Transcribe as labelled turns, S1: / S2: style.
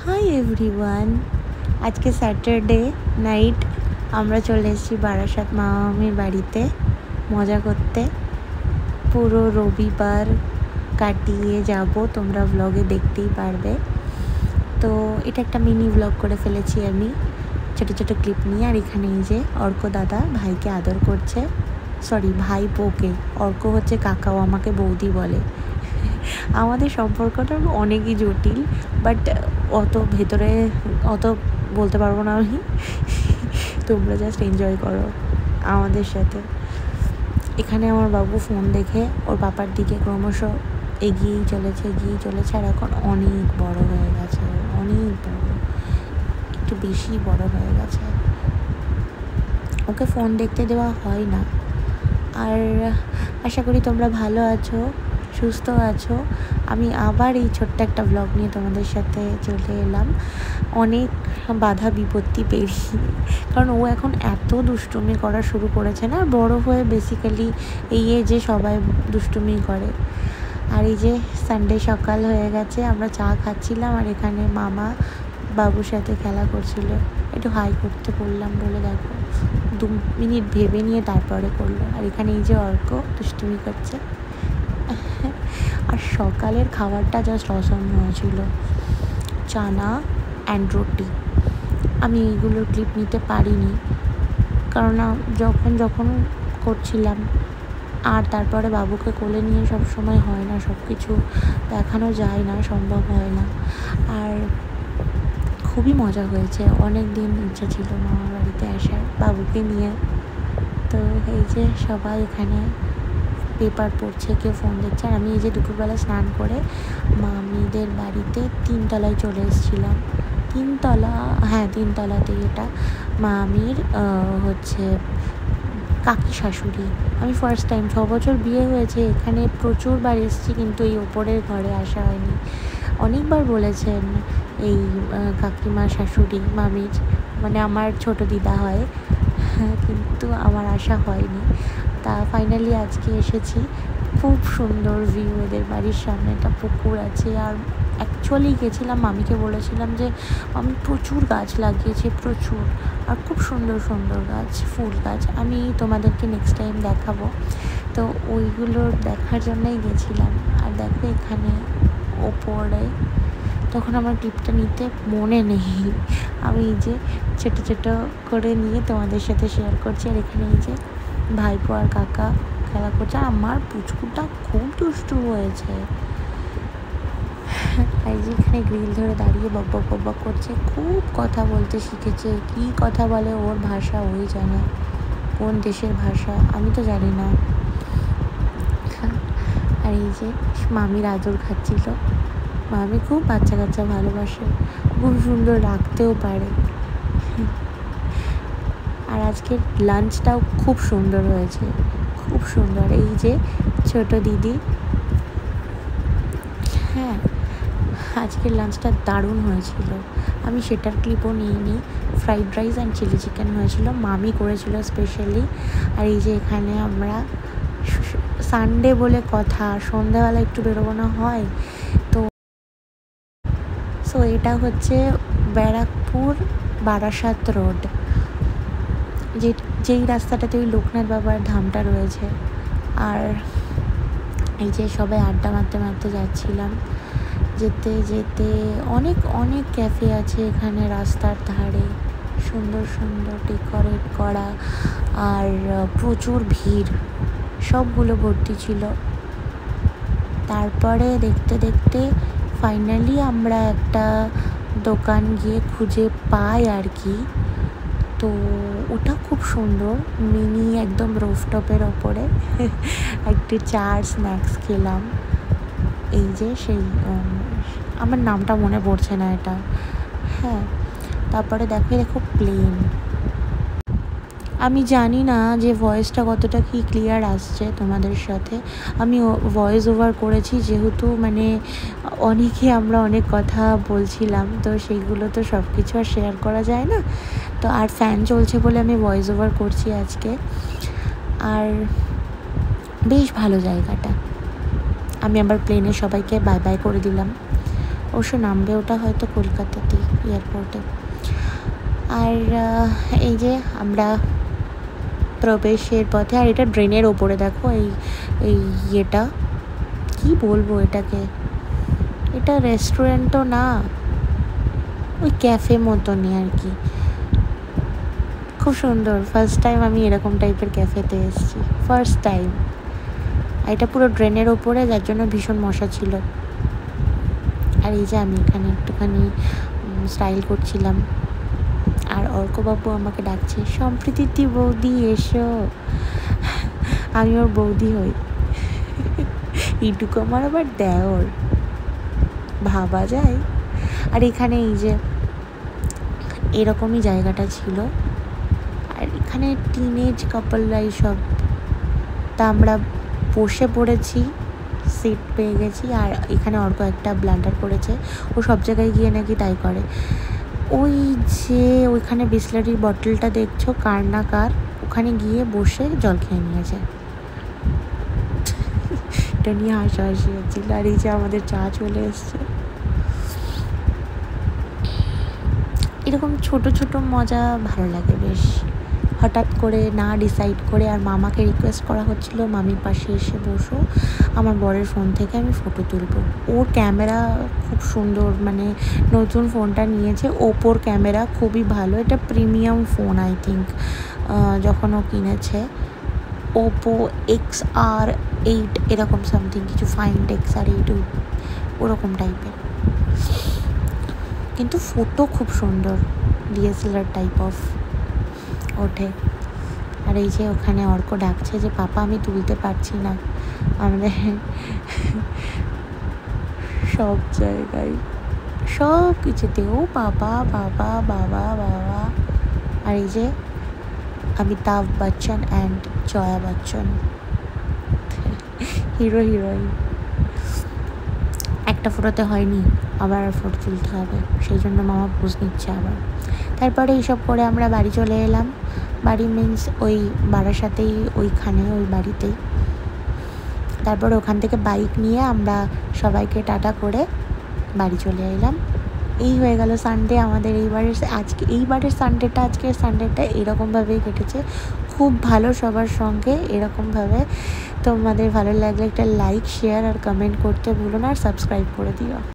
S1: Hi everyone, আজকে Saturday night আমরা চলে এসেছি বারাসাত মামামির বাড়িতে মজা করতে। পুরো রবিবার কাটিয়ে যাব, তোমরা ব্লগে দেখতেই পারবে। তো এটা একটা মিনি ব্লগ করে ফেলেছি আমি, ছোটো ছোটো ক্লিপ নিয়ে। আর এখানে এই যে অর্ক দাদা ভাইকে আদর করছে, সরি ভাই পোকে, অর্ক হচ্ছে কাকাও আমাকে বৌদি বলে। আমাদের সম্পর্কটা অনেকই জটিল, বাট অত ভেতরে অত বলতে পারবো না আমি। তোমরা জাস্ট এনজয় করো আমাদের সাথে। এখানে আমার বাবু ফোন দেখে ওর পাপার দিকে ক্রমশ এগিয়েই চলেছে। আর এখন অনেক বড় হয়ে গেছে, অনেক বড়, একটু বেশি বড় হয়ে গেছে। ওকে ফোন দেখতে দেওয়া হয় না। আর আশা করি তোমরা ভালো আছো, সুস্থ আছো। আমি আবার এই ছোট্ট একটা ব্লগ নিয়ে তোমাদের সাথে চলে এলাম, অনেক বাধা বিপত্তি পেরিয়ে। কারণ ও এখন এত দুষ্টুমি করা শুরু করেছে না, বড় হয়ে বেসিক্যালি এই যে সবাই দুষ্টুমি করে। আর এই যে সানডে সকাল হয়ে গেছে, আমরা চা খাচ্ছিলাম, আর এখানে মামা বাবুর সাথে খেলা করছিল। একটু হাই করতে বললাম বলে দেখো 2 মিনিট ভেবে নিয়ে তারপরে করলো। আর এখানে এই যে অর্ক দুষ্টুমি করছে। আর সকালের খাবারটা জাস্ট অসম হয়েছিল, চানা অ্যান্ড রুটি। আমি এইগুলোর ক্লিপ নিতে পারিনি, কারণ যখন করছিলাম আর তারপরে বাবুকে কোলে নিয়ে সব সময় হয় না, সব কিছু দেখানো যায় না, সম্ভব হয় না। আর খুবই মজা হয়েছে, অনেক দিন ইচ্ছা ছিল মামার বাড়িতে আসার বাবুকে নিয়ে। তো এই যে সবাই এখানে পেপার পড়ছে, কেউ ফোন দেখছে। আর আমি এই যে দুপুরবেলা স্নান করে মামিদের বাড়িতে 3 তলায় চলে এসেছিলাম। 3 তলাতেই এটা মামির হচ্ছে কাকি শাশুড়ি। আমি ফার্স্ট টাইম, 6 বছর বিয়ে হয়েছে, এখানে প্রচুরবার এসেছি, কিন্তু এই ওপরের ঘরে আসা হয়নি। অনেকবার বলেছেন এই কাকিমা শাশুড়ি মামির, মানে আমার ছোট দিদা হয়, কিন্তু আমার আসা হয়নি। তা ফাইনালি আজকে এসেছি। খুব সুন্দর ভিউ, এদের বাড়ির সামনে একটা পুকুর আছে। আর অ্যাকচুয়ালি গেছিলাম, মামিকে বলেছিলাম যে আমি প্রচুর গাছ লাগিয়েছি, প্রচুর, আর খুব সুন্দর সুন্দর গাছ, ফুল গাছ, আমি তোমাদেরকে নেক্সট টাইম দেখাবো। তো ওইগুলো দেখার জন্যই গেছিলাম। আর দেখো এখানে ওপরে, তখন আমার ক্লিপটা নিতে মনে নেই, আমি এই যে ছোটো ছোটো করে নিয়ে তোমাদের সাথে শেয়ার করছি। আর এখানে এই যে ভাইপো আর কাকা খেলা করছে। আমার পুচকুটা খুব দুষ্টু হয়েছে, এই যে এখানে গ্রিল ধরে দাঁড়িয়ে বক করছে, খুব কথা বলতে শিখেছে। কি কথা বলে, ওর ভাষা ওই জানে, কোন দেশের ভাষা আমি তো জানি না। আর এই যে মামির আদর খাচ্ছিল। মামি খুব বাচ্চা কাচ্চা ভালোবাসে, খুব সুন্দর রাখতেও পারে। আর আজকের লাঞ্চটাও খুব সুন্দর হয়েছে, খুব সুন্দর। এই যে ছোট দিদি, হ্যাঁ আজকের লাঞ্চটা দারুণ হয়েছিল। আমি সেটার ক্লিপও নিইনি। Fried rice and chilli chicken হয়েছিল, মামি করেছিল স্পেশালি। আর এই যে এখানে আমরা সানডে বলে কথা, সন্ধ্যাবেলা একটু বেরোবো না হয় তো। সো এটা হচ্ছে ব্যারাকপুর বারাসাত রোড, যেই রাস্তাটাতে ওই লোকনাথ বাবার ধামটা রয়েছে। আর এই যে সবাই আড্ডা মারতে যাচ্ছিলাম, যেতে যেতে অনেক অনেক ক্যাফে আছে এখানে রাস্তার ধারে, সুন্দর সুন্দর ডেকোরেট করা, আর প্রচুর ভিড়, সবগুলো ভর্তি ছিল। তারপরে দেখতে দেখতে ফাইনালি আমরা একটা দোকান গিয়ে খুঁজে পাই আর কি। তো ওটা খুব সুন্দর, মিনি একদম রুফটপের ওপরে। একটু চা আর স্ন্যাক্স খেলাম। এই যে সেই আমার নামটা মনে পড়ছে না এটা, হ্যাঁ। তারপরে দেখো প্লেন। আমি জানি না যে ভয়েসটা কতটা কি ক্লিয়ার আসছে তোমাদের সাথে। আমি ভয়েস ওভার করেছি, যেহেতু মানে আমরা অনেক কথা বলছিলাম, তো সেইগুলো তো সব কিছু আর শেয়ার করা যায় না। তো আর ফ্যান চলছে বলে আমি ভয়েস ওভার করছি আজকে। আর বেশ ভালো জায়গাটা। আমি আবার প্লেনে সবাইকে বাই বাই করে দিলাম। অবশ্য নামবে ওটা হয়তো কলকাতাতেই, এয়ারপোর্টে। আর এই যে আমরা প্রবেশের পথে, আর এটা ড্রেনের ওপরে দেখো এই এই ইয়েটা, কি বলবো এটাকে, এটা রেস্টুরেন্ট তো না, ওই ক্যাফে মতনই আর কি, খুব সুন্দর। ফার্স্ট টাইম আমি এরকম টাইপের ক্যাফেতে এসেছি, ফার্স্ট টাইম। এটা পুরো ড্রেনের ওপরে, যার জন্য ভীষণ মশা ছিল। আর এই যে আমি এখানে একটুখানি স্টাইল করছিলাম, আর অর্কবাবু আমাকে ডাকছে, সম্প্রীতি বৌদি এসো। আমি ওর বৌদি হই, এইটুকু আমার আবার দেওর, ভাবা যায়। আর এখানে এই যে এরকমই জায়গাটা ছিল, আর এখানে টিনেজ কাপলরাই সব। তা আমরা বসে পড়েছি, সিট পেয়ে গেছি। আর এখানে অর্ক একটা ব্লান্ডার করেছে, ও সব জায়গায় গিয়ে নাকি তাই করে। ওই যে ওইখানে বিসলারির বটলটা দেখছো, কার না কার, ওখানে গিয়ে বসে জল খেয়ে নিয়েছে। এটা নিয়ে হাসাহাসি হচ্ছিল। আর এই যে আমাদের চা চলে এসছে। এরকম ছোট ছোট মজা ভালো লাগে বেশ, হঠাৎ করে না ডিসাইড করে। আর মামাকে রিকোয়েস্ট করা হচ্ছিল, মামির পাশে এসে বসো, আমার বরের ফোন থেকে আমি ফটো তুলব। ওর ক্যামেরা খুব সুন্দর, মানে নতুন ফোনটা নিয়েছে, ওপোর ক্যামেরা খুবই ভালো, এটা প্রিমিয়াম ফোন আই থিঙ্ক, যখন ও কিনেছে। ওপো XR8 এরকম সামথিং কিছু, ফাইন্ড XR8 ওরকম টাইপের, কিন্তু ফটো খুব সুন্দর, DSLR টাইপ অফ ওঠে। আর এই যে ওখানে অর্ক ডাকছে যে পাপা আমি তুলতে পারছি না, আমাদের সব জায়গায় সব কিছুতেও বাবা বাবা বাবা বাবা। আর এই যে Amitabh Bachchan and Jaya Bachchan, hero heroine. একটা ফটোতে হয়নি, আবার ফটো তুলতে হবে, সেই জন্য মামা পোজ নিচ্ছে আবার। তারপরে এইসব করে আমরা বাড়ি চলে এলাম। বাড়ি মিন্স ওই বারাসাতেই, ওইখানে ওই বাড়িতেই। তারপরে ওখান থেকে বাইক নিয়ে আমরা সবাইকে টাটা করে বাড়ি চলে এলাম। এই হয়ে গেল সানডে আমাদের এইবারের আজকের সানডেটা এরকমভাবেই কেটেছে, খুব ভালো সবার সঙ্গে এরকমভাবে। তোমাদের ভালো লাগলে একটা লাইক, শেয়ার আর কমেন্ট করতে ভুলো না, আর সাবস্ক্রাইব করে দিও।